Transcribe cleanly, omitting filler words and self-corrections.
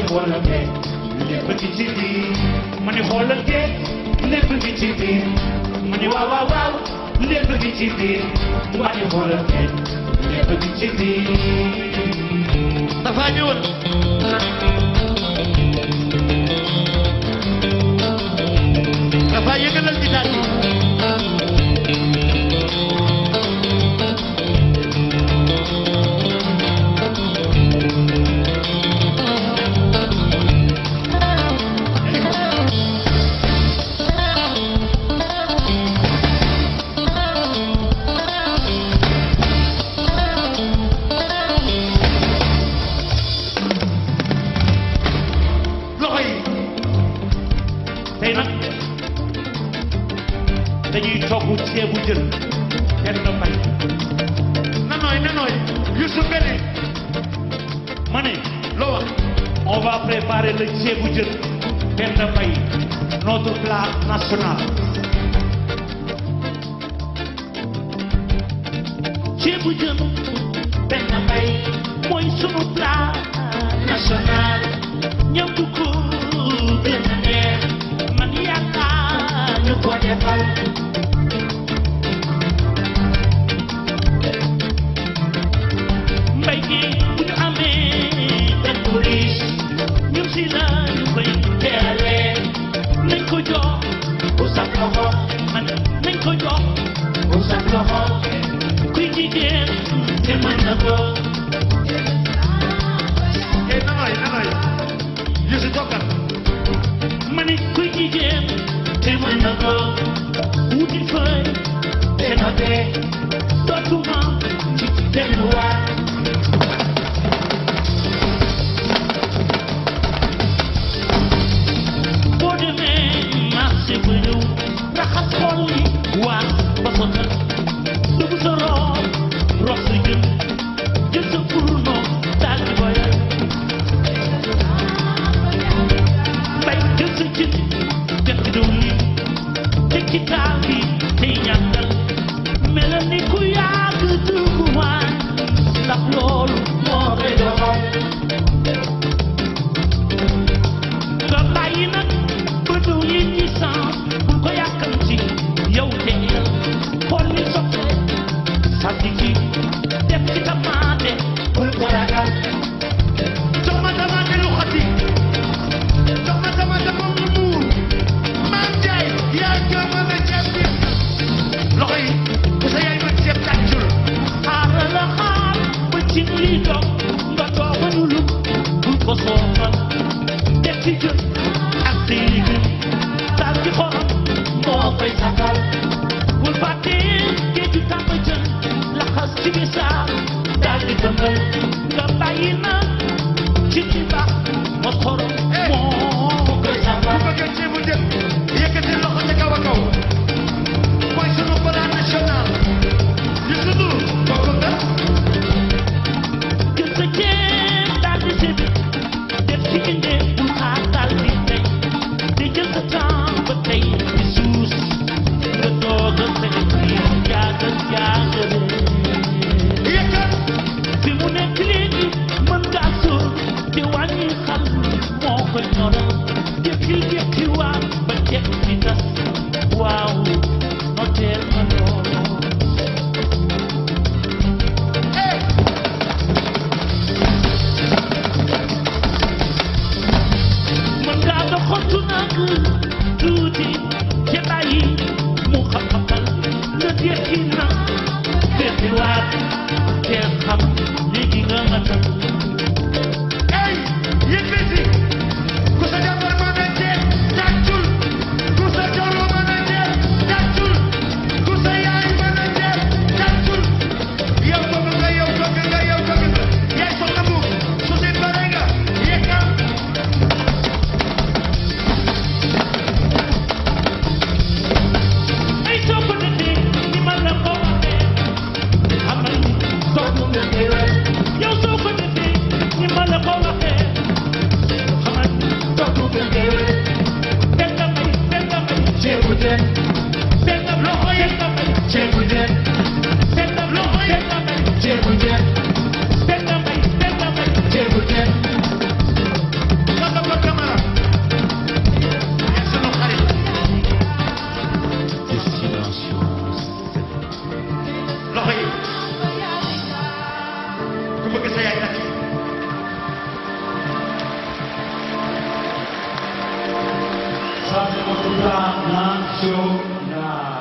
xoolal ke lépp ngi ci biir ma ne xoolal ke lépp ngi ci biir ma ne waaw waaw waaw lépp ngi ci biir ma ne xoolal ke lépp ngi ci biir dafa ñëwoon dafa yëgalal di daal dañuy togg ceebu jën kenn na fay na nooy Youssou Bene ma ne loo wax on va préparer le ceebu jën kenn na fay notre plat national ceebu jën kenn na fay mooy sunu plat national ñam du ko gën a neex man yaakaar ñu ko defal mbay gi bu ñu amee benn police ñun si la ñu koy teeralee nañ ko jox bu sax loxo man nañ ko jox bu sax loxo kuy jigéen te mën na ko nanoy Youssou jokkal ma ne kuy jigéen te mën na ko wuti fay te noté dootuma ci delluwaat boo demee marché ba ñëw raxas xol yi waa ba sotal dugg sa rox sa jën jël sa fourneau daal di boyal mbay jël sa jën def ci diwlin teg ci taal bi tey ñàkkal melal ni ku yàgg dugguwaat ndax loolu moo koy doxal nga bàyyi nag ba diwlin ñi sans bul ko yàkkal ci yow te xool ni soppee sàddi ci def ci tamaate bul ko ragal jox ma tamaate lu xati jox ma tamaate moom lu muur maam jaay yaa joma na ceeb bi loxo yi bu sa yaay ma ceeb tàccul xaaral la xaar ba ci lii doog nga doog ba nu lu bul ko soofal def ci jën ak diwlin taal ci xorom moo koy safal bul fàtte géeju tàmba jën laxas ci bisaab daal di dëngal nga bàyyi na ci ci baax ma xorom moo koy safal bu bëggee ceebu jën yëkkati loxo ca kaw a kaw mooy sunu plat national Youssou Ndour bokk nga jël sa ceeb daal di sébi def ci indee bul xaar daal di tey di jël sa temps ba tey di suus nga doog a fekk jaagal yëkkat fi mu nekk léegi mën ngaa sóor te wàññi xal moo koy ñoral jékki waat ba jekk ci tas waaw noteel ma loolu mën ngaa doxantu nag tuuti te bàyyi mu xam-xamal nga jékki na fekki waat te xam léegi nga matal ey yëkkati ku sa jabar mën a jeex tàccul ku sa joro mën a jeex tàccul ku sa yaay mën a jeex tàccul yow bëgg nga yaay soxna bu su si bare nga yekkal ay soo ko defee ni ma la ko waxee xamal ni soo ko defee yow soo ko defee ni ma la ko waxee Attention.